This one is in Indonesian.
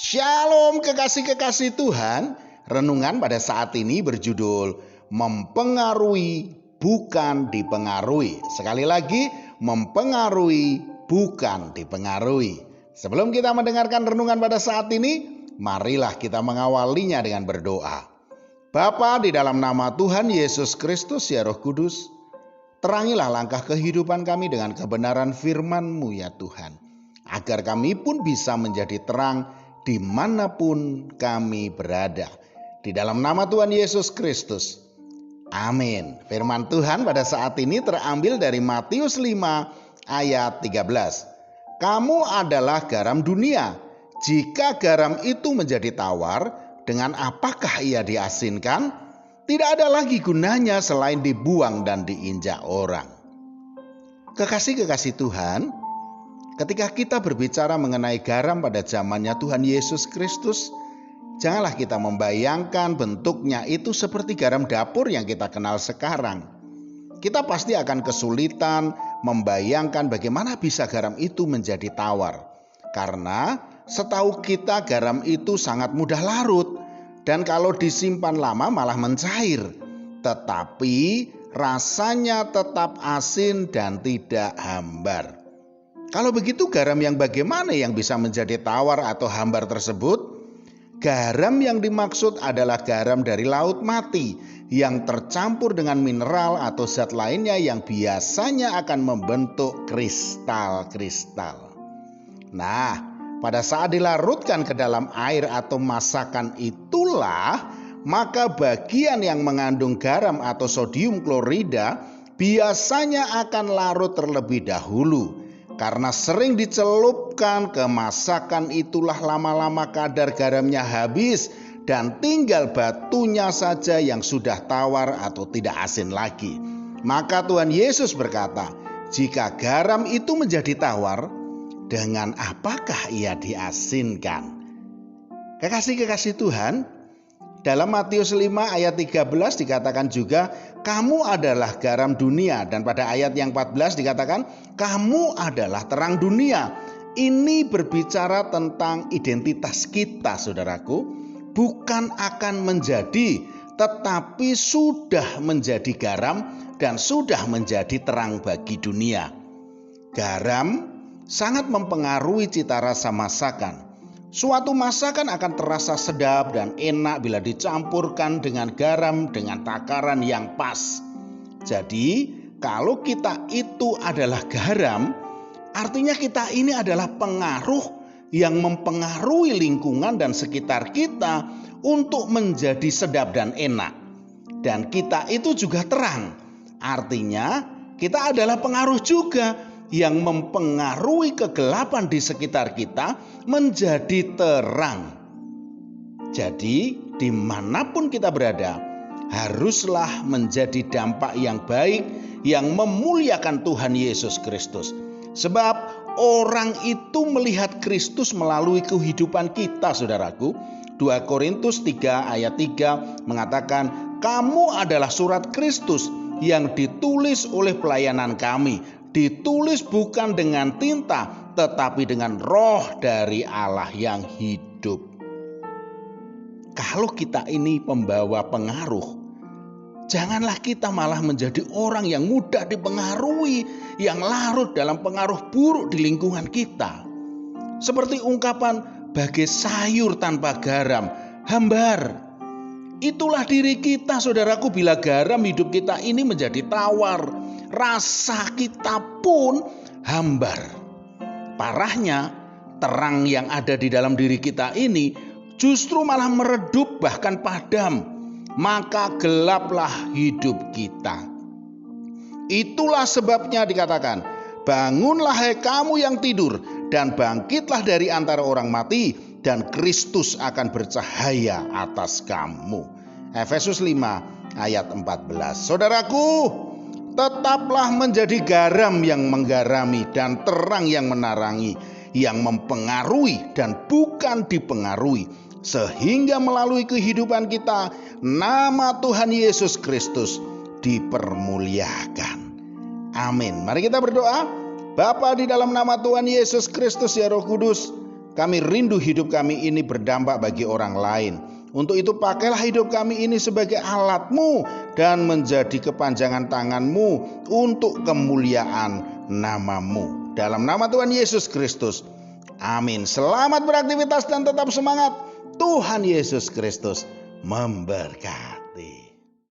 Shalom kekasih-kekasih Tuhan. Renungan pada saat ini berjudul mempengaruhi bukan dipengaruhi. Sekali lagi, mempengaruhi bukan dipengaruhi. Sebelum kita mendengarkan renungan pada saat ini, marilah kita mengawalinya dengan berdoa. Bapa, di dalam nama Tuhan Yesus Kristus ya Roh Kudus, terangilah langkah kehidupan kami dengan kebenaran firman-Mu ya Tuhan, agar kami pun bisa menjadi terang dimanapun kami berada. Di dalam nama Tuhan Yesus Kristus, amin. Firman Tuhan pada saat ini terambil dari Matius 5 ayat 13. Kamu adalah garam dunia. Jika garam itu menjadi tawar, dengan apakah ia diasinkan? Tidak ada lagi gunanya selain dibuang dan diinjak orang. Kekasih-kekasih Tuhan, ketika kita berbicara mengenai garam pada zamannya Tuhan Yesus Kristus, janganlah kita membayangkan bentuknya itu seperti garam dapur yang kita kenal sekarang. Kita pasti akan kesulitan membayangkan bagaimana bisa garam itu menjadi tawar. Karena setahu kita garam itu sangat mudah larut. Dan kalau disimpan lama malah mencair. Tetapi rasanya tetap asin dan tidak hambar. Kalau begitu garam yang bagaimana yang bisa menjadi tawar atau hambar tersebut? Garam yang dimaksud adalah garam dari laut mati yang tercampur dengan mineral atau zat lainnya yang biasanya akan membentuk kristal-kristal. Nah, pada saat dilarutkan ke dalam air atau masakan itulah, maka bagian yang mengandung garam atau sodium klorida biasanya akan larut terlebih dahulu. Karena sering dicelupkan ke masakan itulah lama-lama kadar garamnya habis dan tinggal batunya saja yang sudah tawar atau tidak asin lagi. Maka Tuhan Yesus berkata, jika garam itu menjadi tawar, dengan apakah ia diasinkan? Kekasih-kekasih Tuhan, dalam Matius 5 ayat 13 dikatakan juga, kamu adalah garam dunia. Dan pada ayat yang 14 dikatakan, kamu adalah terang dunia. Ini berbicara tentang identitas kita, saudaraku. Bukan akan menjadi, tetapi sudah menjadi garam dan sudah menjadi terang bagi dunia. Garam sangat mempengaruhi cita rasa masakan. Suatu masakan akan terasa sedap dan enak bila dicampurkan dengan garam dengan takaran yang pas. Jadi, kalau kita itu adalah garam, artinya kita ini adalah pengaruh yang mempengaruhi lingkungan dan sekitar kita untuk menjadi sedap dan enak. Dan kita itu juga terang. Artinya, kita adalah pengaruh juga yang mempengaruhi kegelapan di sekitar kita menjadi terang. Jadi dimanapun kita berada, haruslah menjadi dampak yang baik yang memuliakan Tuhan Yesus Kristus. Sebab orang itu melihat Kristus melalui kehidupan kita, saudaraku. 2 Korintus 3 ayat 3 mengatakan, kamu adalah surat Kristus yang ditulis oleh pelayanan kami. Ditulis bukan dengan tinta, tetapi dengan roh dari Allah yang hidup. Kalau kita ini pembawa pengaruh, janganlah kita malah menjadi orang yang mudah dipengaruhi, yang larut dalam pengaruh buruk di lingkungan kita. Seperti ungkapan, bagai sayur tanpa garam, hambar. Itulah diri kita, saudaraku, bila garam hidup kita ini menjadi tawar. Rasa kita pun hambar. Parahnya, terang yang ada di dalam diri kita ini justru malah meredup bahkan padam. Maka gelaplah hidup kita. Itulah sebabnya dikatakan, bangunlah hai kamu yang tidur dan bangkitlah dari antara orang mati dan Kristus akan bercahaya atas kamu. Efesus 5 ayat 14. Saudaraku, tetaplah menjadi garam yang menggarami dan terang yang menarangi, yang mempengaruhi dan bukan dipengaruhi, sehingga melalui kehidupan kita nama Tuhan Yesus Kristus dipermuliakan. Amin. Mari kita berdoa. Bapa, di dalam nama Tuhan Yesus Kristus ya Roh Kudus, Kami rindu hidup kami ini berdampak bagi orang lain. Untuk itu pakailah hidup kami ini sebagai alat-Mu dan menjadi kepanjangan tangan-Mu untuk kemuliaan nama-Mu. Dalam nama Tuhan Yesus Kristus. Amin. Selamat beraktivitas dan tetap semangat. Tuhan Yesus Kristus memberkati.